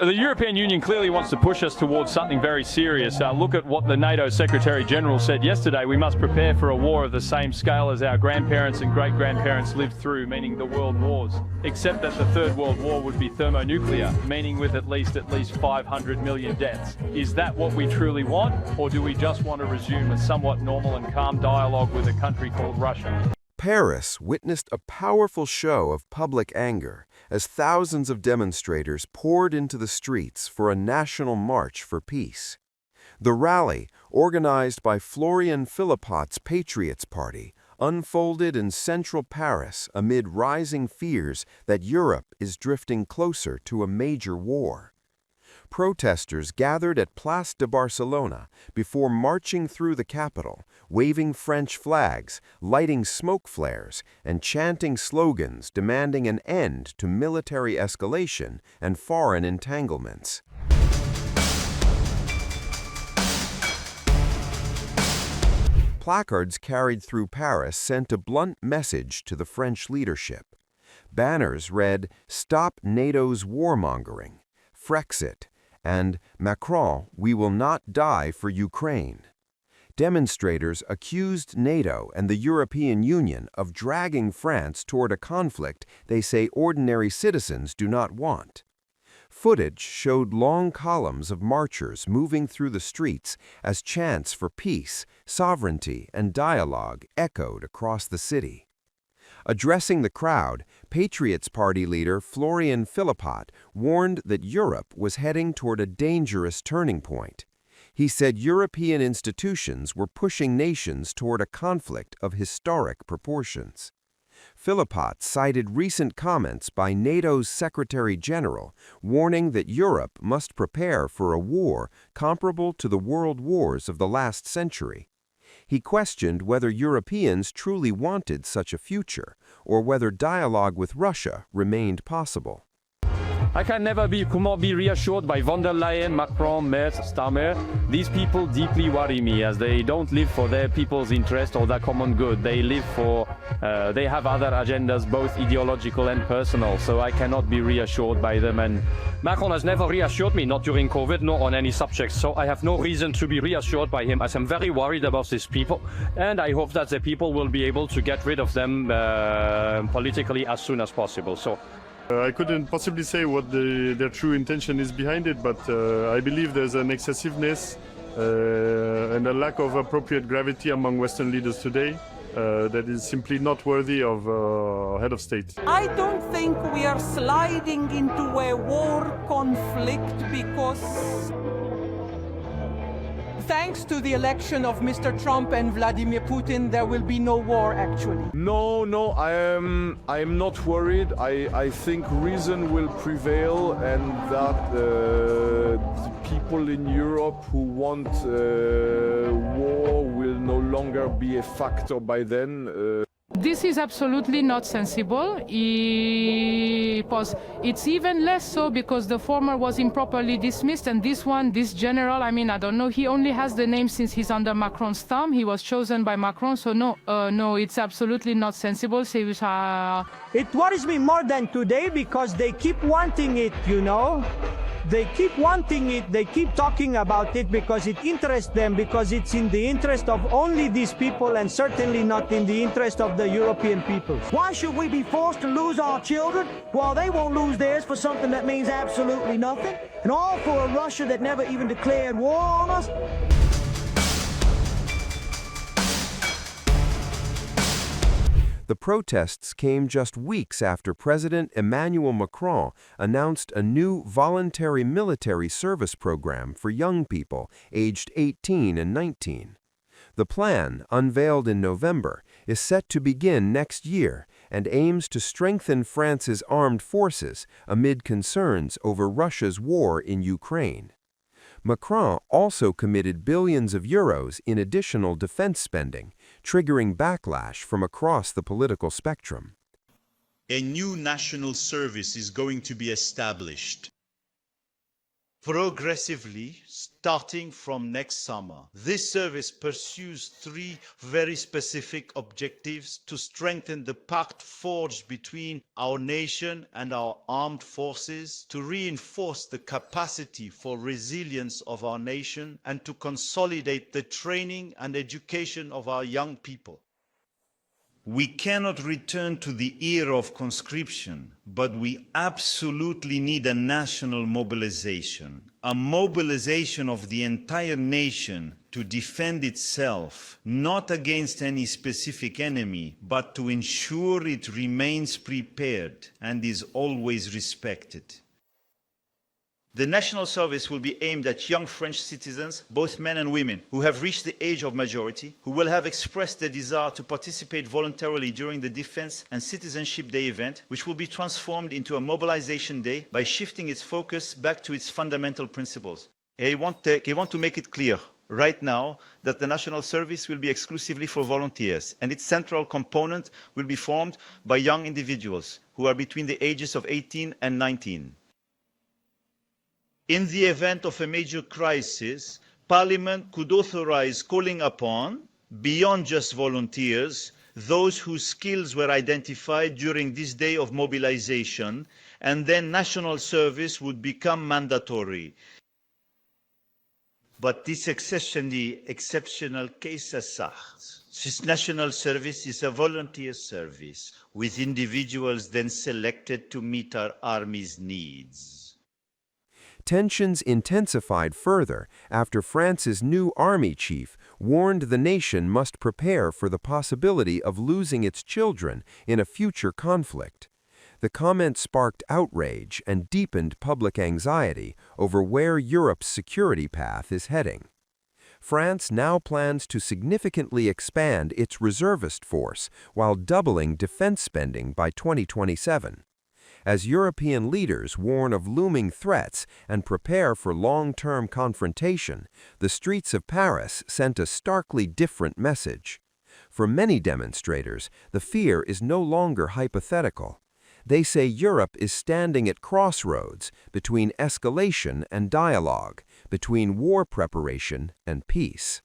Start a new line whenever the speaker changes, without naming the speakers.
The European Union clearly wants to push us towards something very serious. Look at what the NATO Secretary General said yesterday. We must prepare for a war of the same scale as our grandparents and great-grandparents lived through, meaning the world wars. Except that the Third World War would be thermonuclear, meaning with at least 500 million deaths. Is that what we truly want, or do we just want to resume a somewhat normal and calm dialogue with a country called Russia?
Paris witnessed a powerful show of public anger as thousands of demonstrators poured into the streets for a national march for peace. The rally, organized by Florian Philippot's Patriots party, unfolded in central Paris amid rising fears that Europe is drifting closer to a major war. Protesters gathered at Place de Barcelona before marching through the capital, waving French flags, lighting smoke flares, and chanting slogans demanding an end to military escalation and foreign entanglements. Placards carried through Paris sent a blunt message to the French leadership. Banners read, "Stop NATO's warmongering," "Frexit," and "Macron, we will not die for Ukraine." Demonstrators accused NATO and the European Union of dragging France toward a conflict they say ordinary citizens do not want. Footage showed long columns of marchers moving through the streets as chants for peace, sovereignty, and dialogue echoed across the city. Addressing the crowd, Patriots Party leader Florian Philippot warned that Europe was heading toward a dangerous turning point. He said European institutions were pushing nations toward a conflict of historic proportions. Philippot cited recent comments by NATO's Secretary General warning that Europe must prepare for a war comparable to the world wars of the last century. He questioned whether Europeans truly wanted such a future, or whether dialogue with Russia remained possible.
I can never be reassured by von der Leyen, Macron, Merz, Starmer. These people deeply worry me as they don't live for their people's interest or their common good. They live for, they have other agendas, both ideological and personal, so I cannot be reassured by them. And Macron has never reassured me, not during COVID, nor on any subject, so I have no reason to be reassured by him, as I'm very worried about these people, and I hope that the people will be able to get rid of them politically as soon as possible. So.
I couldn't possibly say what their true intention is behind it, but I believe there's an excessiveness and a lack of appropriate gravity among Western leaders today that is simply not worthy of a head of state.
I don't think we are sliding into a war conflict because thanks to the election of Mr. Trump and Vladimir Putin, there will be no war, actually.
No, I am not worried. I think reason will prevail, and that the people in Europe who want war will no longer be a factor by then.
This is absolutely not sensible. It's even less so because the former was improperly dismissed, and this general, I don't know, he only has the name since he's under Macron's thumb. He was chosen by Macron, so no, it's absolutely not sensible.
It worries me more than today because they keep wanting it, They keep wanting it, they keep talking about it because it interests them, because it's in the interest of only these people and certainly not in the interest of the European people.
Why should we be forced to lose our children while they won't lose theirs for something that means absolutely nothing? And all for a Russia that never even declared war on us?
The protests came just weeks after President Emmanuel Macron announced a new voluntary military service program for young people aged 18 and 19. The plan, unveiled in November, is set to begin next year and aims to strengthen France's armed forces amid concerns over Russia's war in Ukraine. Macron also committed billions of euros in additional defense spending, triggering backlash from across the political spectrum.
A new national service is going to be established. progressively starting from next summer. This service pursues three very specific objectives to strengthen the pact forged between our nation and our armed forces, to reinforce the capacity for resilience of our nation, and to consolidate the training and education of our young people. We cannot return to the era of conscription, but we absolutely need a national mobilization, a mobilization of the entire nation to defend itself, not against any specific enemy, but to ensure it remains prepared and is always respected. The national service will be aimed at young French citizens, both men and women, who have reached the age of majority, who will have expressed their desire to participate voluntarily during the Defense and Citizenship Day event, which will be transformed into a mobilization day by shifting its focus back to its fundamental principles. I want to make it clear right now that the national service will be exclusively for volunteers, and its central component will be formed by young individuals who are between the ages of 18 and 19. In the event of a major crisis, Parliament could authorize calling upon, beyond just volunteers, those whose skills were identified during this day of mobilization, and then national service would become mandatory. But this exceptional case aside, this national service is a volunteer service, with individuals then selected to meet our army's needs.
Tensions intensified further after France's new army chief warned the nation must prepare for the possibility of losing its children in a future conflict. The comment sparked outrage and deepened public anxiety over where Europe's security path is heading. France now plans to significantly expand its reservist force while doubling defense spending by 2027. As European leaders warn of looming threats and prepare for long-term confrontation, the streets of Paris sent a starkly different message. For many demonstrators, the fear is no longer hypothetical. They say Europe is standing at crossroads between escalation and dialogue, between war preparation and peace.